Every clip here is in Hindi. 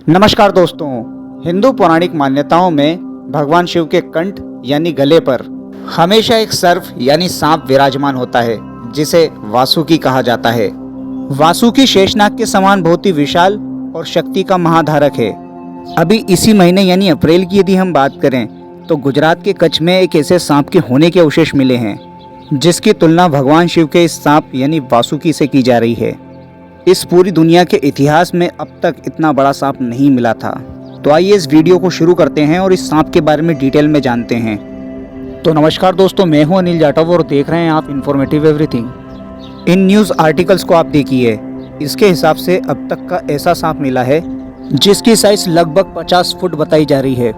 नमस्कार दोस्तों, हिंदू पौराणिक मान्यताओं में भगवान शिव के कंठ यानी गले पर हमेशा एक सर्प यानी सांप विराजमान होता है, जिसे वासुकी कहा जाता है। वासुकी शेषनाग के समान बहुत ही विशाल और शक्ति का महाधारक है। अभी इसी महीने यानी अप्रैल की यदि हम बात करें तो गुजरात के कच्छ में एक ऐसे सांप के होने के अवशेष मिले हैं, जिसकी तुलना भगवान शिव के इस सांप यानी वासुकी से की जा रही है। इस पूरी दुनिया के इतिहास में अब तक इतना बड़ा सांप नहीं मिला था। तो आइए इस वीडियो को शुरू करते हैं और इस सांप के बारे में डिटेल में जानते हैं। तो नमस्कार दोस्तों, मैं हूं अनिल जाटव और देख रहे हैं आप informative everything. In news articles को आप देखिए। इसके हिसाब से अब तक का ऐसा सांप मिला है जिसकी साइज लगभग 50 फुट बताई जा रही है।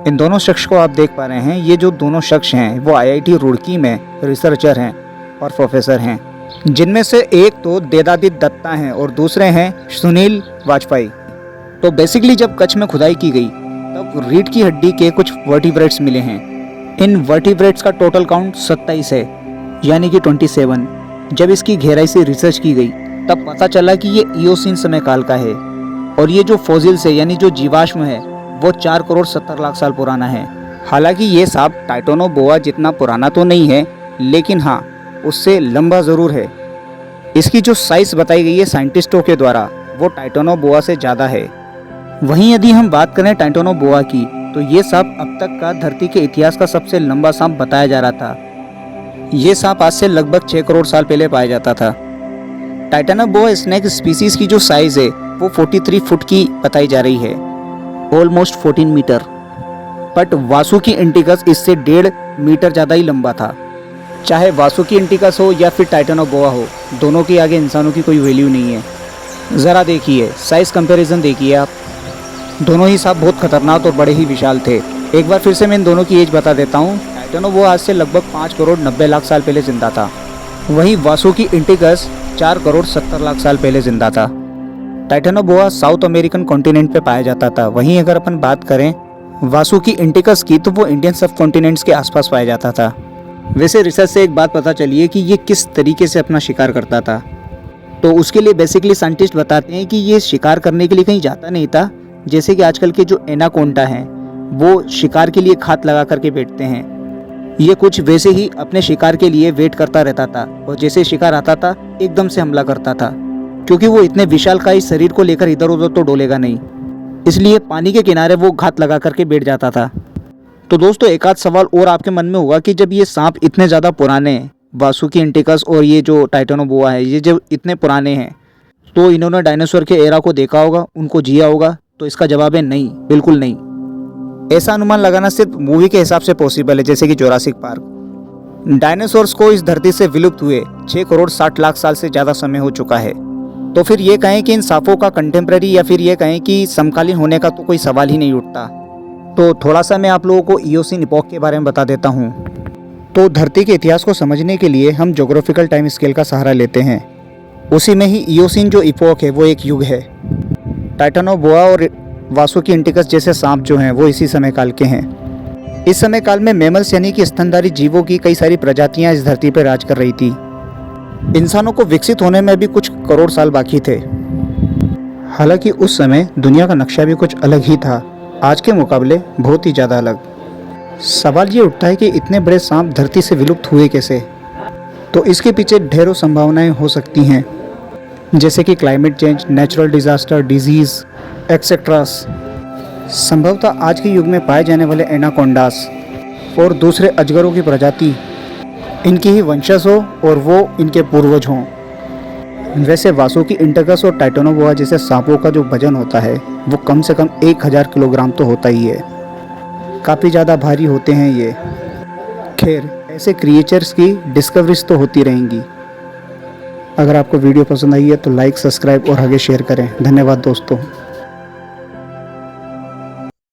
इन दोनों शख्स को आप देख पा रहे हैं। ये जो दोनों शख्स हैं वो IIT रुड़की में रिसर्चर हैं और प्रोफेसर हैं, जिनमें से एक तो देदादित्य दत्ता हैं और दूसरे हैं सुनील वाजपेयी। तो बेसिकली जब कच्छ में खुदाई की गई तब रीढ़ की हड्डी के कुछ वर्टिब्रेट्स मिले हैं। इन वर्टिब्रेट्स का टोटल काउंट 27 है, यानी कि 27। जब इसकी गहराई से रिसर्च की गई तब पता चला कि ये इयोसीन समय काल का है और ये जो फॉसिल्स है यानी जो जीवाश्म है वो 4 करोड़ 70 लाख साल पुराना है। हालांकि ये सांप टाइटोनोबोआ जितना पुराना तो नहीं है, लेकिन हाँ उससे लंबा ज़रूर है। इसकी जो साइज़ बताई गई है साइंटिस्टों के द्वारा वो टाइटोनोबोआ से ज़्यादा है। वहीं यदि हम बात करें टाइटोनोबोआ की तो ये सांप अब तक का धरती के इतिहास का सबसे लंबा सांप बताया जा रहा था। ये सांप आज से लगभग 6 करोड़ साल पहले पाया जाता था। टाइटोनोबोआ स्नेक स्पीसीज़ की जो साइज़ है वो 43 फुट की बताई जा रही है, almost 14 metre. But Vasuki indicus इससे 1.5 मीटर ज़्यादा ही लंबा था। चाहे वासुकी इंडिकस हो या फिर टाइटोनोबोआ हो, दोनों के आगे इंसानों की कोई वैल्यू नहीं है। ज़रा देखिए, साइज़ कंपैरिजन देखिए आप। दोनों ही सांप बहुत खतरनाक और बड़े ही विशाल थे। एक बार फिर से मैं इन दोनों की एज बता देता हूँ। टाइटोनोबोआ आज से लगभग 5 करोड़ 90 लाख साल पहले जिंदा था। वहीं वासुकी इंडिकस 4 करोड़ 70 लाख साल पहले जिंदा था। टाइटोनोबोआ साउथ अमेरिकन कॉन्टिनेंट पे पाया जाता था। वहीं अगर अपन बात करें वासुकी इंडिकस की तो वो इंडियन सब कॉन्टिनेंट्स के आसपास पाया जाता था। वैसे रिसर्च से एक बात पता चली है कि ये किस तरीके से अपना शिकार करता था। तो उसके लिए बेसिकली साइंटिस्ट बताते हैं कि ये शिकार करने के लिए कहीं जाता नहीं था। जैसे कि आजकल के जो एनाकोंडा हैं वो शिकार के लिए खात लगा करके बैठते हैं, ये कुछ वैसे ही अपने शिकार के लिए वेट करता रहता था और जैसे शिकार आता था एकदम से हमला करता था, क्योंकि वो इतने विशालकाय शरीर को लेकर इधर उधर तो डोलेगा नहीं, इसलिए पानी के किनारे वो घात लगा करके बैठ जाता था। तो दोस्तों एक आध सवाल और आपके मन में होगा कि जब ये सांप इतने ज़्यादा पुराने हैं, वासुकी इंडिकस और ये जो टाइटोनोबोआ है, ये जब इतने पुराने हैं तो इन्होंने डायनासोर के एरा को देखा होगा, उनको जिया होगा? तो इसका जवाब है नहीं, बिल्कुल नहीं। ऐसा अनुमान लगाना सिर्फ मूवी के हिसाब से पॉसिबल है, जैसे कि जोरासिक पार्क। डायनासोर्स को इस धरती से विलुप्त हुए 6 करोड़ 60 लाख साल से ज़्यादा समय हो चुका है। तो फिर ये कहें कि इन सांपों का कंटेम्प्रेरी या फिर ये कहें कि समकालीन होने का तो कोई सवाल ही नहीं उठता। तो थोड़ा सा मैं आप लोगों को इयोसीन इपॉक के बारे में बता देता हूँ। तो धरती के इतिहास को समझने के लिए हम ज्योग्राफिकल टाइम स्केल का सहारा लेते हैं। उसी में ही इयोसीन जो इपॉक है वो एक युग है। टाइटोनोबोआ और वासुकी इंडिकस जैसे सांप जो हैं वो इसी समय काल के हैं। इस समय काल में मैमल्स यानी कि स्तनधारी जीवों की कई सारी प्रजातियाँ इस धरती पर राज कर रही थी। इंसानों को विकसित होने में भी कुछ करोड़ साल बाकी थे। हालांकि उस समय दुनिया का नक्शा भी कुछ अलग ही था, आज के मुकाबले बहुत ही ज़्यादा अलग। सवाल ये उठता है कि इतने बड़े सांप धरती से विलुप्त हुए कैसे? तो इसके पीछे ढेरों संभावनाएं हो सकती हैं, जैसे कि climate change, natural disaster, disease etceteras. संभवतः आज के युग में पाए जाने वाले एनाकोंडास और दूसरे अजगरों की प्रजाति इनकी ही वंशज हो और वो इनके पूर्वज हों। वैसे वासुकी इंडिकस और टाइटोनोबोआ जैसे सांपों का जो वजन होता है वो कम से कम 1000 किलोग्राम तो होता ही है। काफ़ी ज़्यादा भारी होते हैं ये। खैर, ऐसे क्रिएचर्स की डिस्कवरीज तो होती रहेंगी। अगर आपको वीडियो पसंद आई है तो लाइक, सब्सक्राइब और आगे शेयर करें। धन्यवाद दोस्तों।